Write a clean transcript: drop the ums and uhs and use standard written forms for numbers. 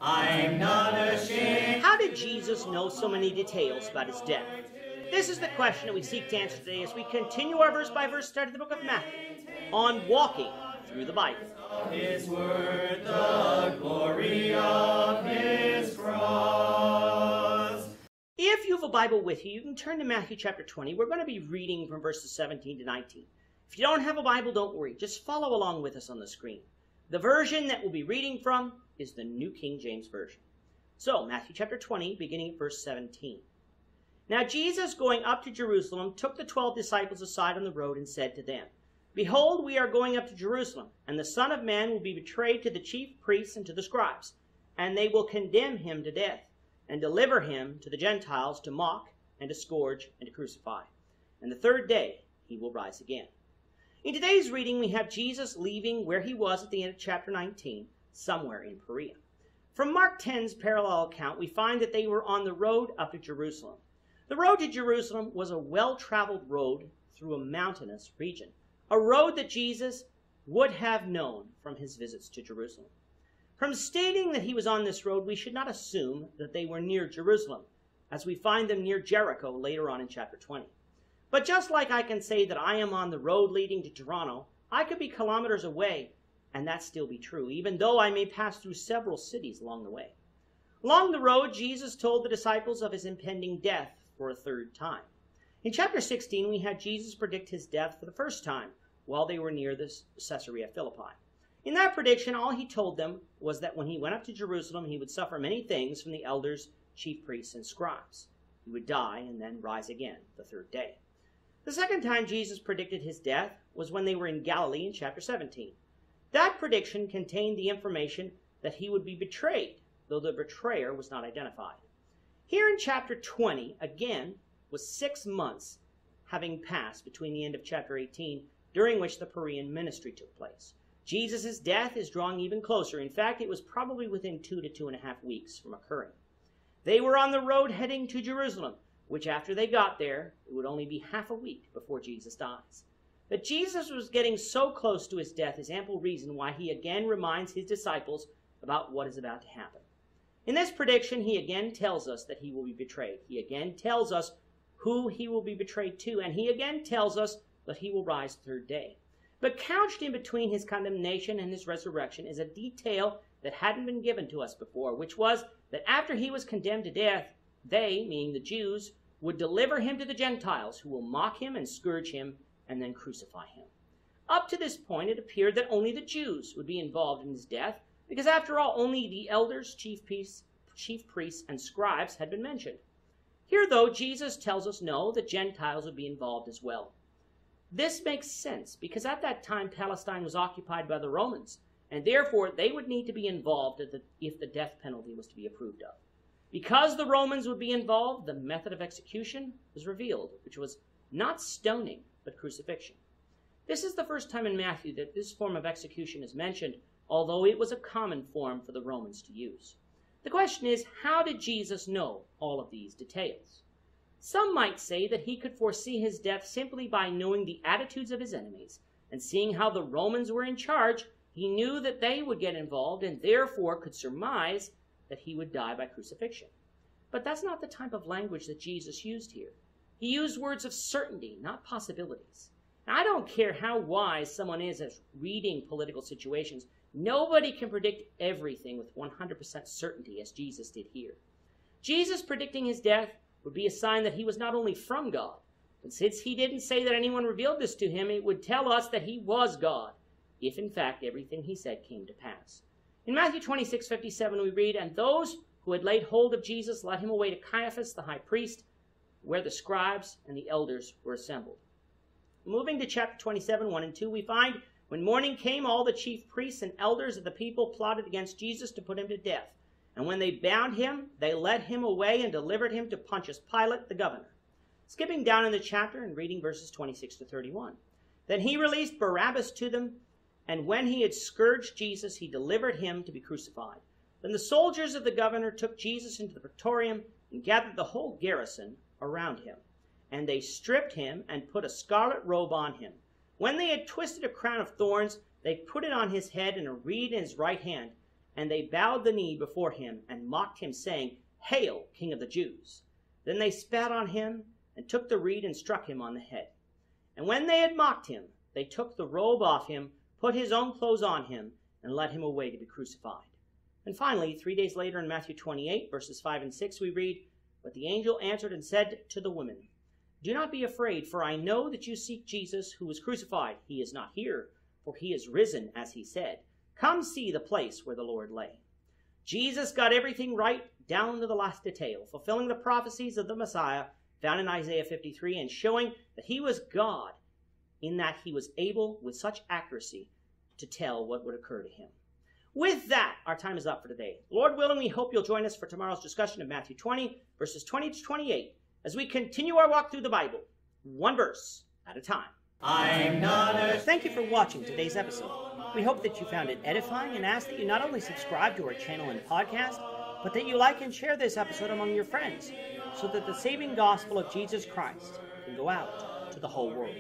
I'm not ashamed. How did Jesus know so many details about his death? This is the question that we seek to answer today as we continue our verse-by-verse study of the book of Matthew on walking through the Bible. His word, the glory of his cross. If you have a Bible with you, you can turn to Matthew chapter 20. We're going to be reading from verses 17 to 19. If you don't have a Bible, don't worry. Just follow along with us on the screen. The version that we'll be reading from is the New King James Version. So, Matthew chapter 20, beginning at verse 17. Now Jesus, going up to Jerusalem, took the 12 disciples aside on the road and said to them, Behold, we are going up to Jerusalem, and the Son of Man will be betrayed to the chief priests and to the scribes, and they will condemn him to death, and deliver him to the Gentiles to mock, and to scourge, and to crucify. And the third day he will rise again. In today's reading, we have Jesus leaving where he was at the end of chapter 19, somewhere in Perea. From Mark 10's parallel account, we find that they were on the road up to Jerusalem. The road to Jerusalem was a well-traveled road through a mountainous region, a road that Jesus would have known from his visits to Jerusalem. From stating that he was on this road, we should not assume that they were near Jerusalem, as we find them near Jericho later on in chapter 20. But just like I can say that I am on the road leading to Toronto, I could be kilometers away, and that still be true, even though I may pass through several cities along the way. Along the road, Jesus told the disciples of his impending death for a third time. In chapter 16, we had Jesus predict his death for the first time while they were near the Caesarea Philippi. In that prediction, all he told them was that when he went up to Jerusalem, he would suffer many things from the elders, chief priests, and scribes. He would die and then rise again the third day. The second time Jesus predicted his death was when they were in Galilee in chapter 17. That prediction contained the information that he would be betrayed, though the betrayer was not identified. Here in chapter 20, again, was 6 months having passed between the end of chapter 18, during which the Perean ministry took place. Jesus' death is drawing even closer. In fact, it was probably within 2 to 2.5 weeks from occurring. They were on the road heading to Jerusalem, which after they got there, it would only be half a week before Jesus dies. That Jesus was getting so close to his death is ample reason why he again reminds his disciples about what is about to happen. In this prediction, he again tells us that he will be betrayed. He again tells us who he will be betrayed to, and he again tells us that he will rise the third day. But couched in between his condemnation and his resurrection is a detail that hadn't been given to us before, which was that after he was condemned to death, they, meaning the Jews, would deliver him to the Gentiles, who will mock him and scourge him and then crucify him. Up to this point, it appeared that only the Jews would be involved in his death, because after all, only the elders, chief priests, and scribes had been mentioned. Here, though, Jesus tells us no, the Gentiles would be involved as well. This makes sense, because at that time, Palestine was occupied by the Romans, and therefore they would need to be involved if the death penalty was to be approved of. Because the Romans would be involved, the method of execution was revealed, which was not stoning, but crucifixion. This is the first time in Matthew that this form of execution is mentioned, although it was a common form for the Romans to use. The question is, how did Jesus know all of these details? Some might say that he could foresee his death simply by knowing the attitudes of his enemies, and seeing how the Romans were in charge, he knew that they would get involved and therefore could surmise that he would die by crucifixion. But that's not the type of language that Jesus used here. He used words of certainty, not possibilities. Now, I don't care how wise someone is at reading political situations. Nobody can predict everything with 100% certainty, as Jesus did here. Jesus predicting his death would be a sign that he was not only from God, but since he didn't say that anyone revealed this to him, it would tell us that he was God, if in fact everything he said came to pass. In Matthew 26:57 we read, And those who had laid hold of Jesus led him away to Caiaphas the high priest, where the scribes and the elders were assembled. Moving to chapter 27, 1 and 2, we find, When morning came, all the chief priests and elders of the people plotted against Jesus to put him to death. And when they bound him, they led him away and delivered him to Pontius Pilate, the governor. Skipping down in the chapter and reading verses 26 to 31. Then he released Barabbas to them, and when he had scourged Jesus, he delivered him to be crucified. Then the soldiers of the governor took Jesus into the praetorium and gathered the whole garrison around him. And they stripped him and put a scarlet robe on him. When they had twisted a crown of thorns, they put it on his head and a reed in his right hand. And they bowed the knee before him and mocked him, saying, Hail, King of the Jews! Then they spat on him and took the reed and struck him on the head. And when they had mocked him, they took the robe off him, put his own clothes on him, and led him away to be crucified. And finally, 3 days later in Matthew 28, verses 5 and 6, we read, But the angel answered and said to the women, Do not be afraid, for I know that you seek Jesus who was crucified. He is not here, for he is risen, as he said. Come see the place where the Lord lay. Jesus got everything right down to the last detail, fulfilling the prophecies of the Messiah found in Isaiah 53 and showing that he was God in that he was able with such accuracy to tell what would occur to him. With that, our time is up for today. Lord willing, we hope you'll join us for tomorrow's discussion of Matthew 20, verses 20 to 28, as we continue our walk through the Bible, one verse at a time. I'm not ashamed. Thank you for watching today's episode. We hope that you found it edifying and ask that you not only subscribe to our channel and podcast, but that you like and share this episode among your friends so that the saving gospel of Jesus Christ can go out to the whole world.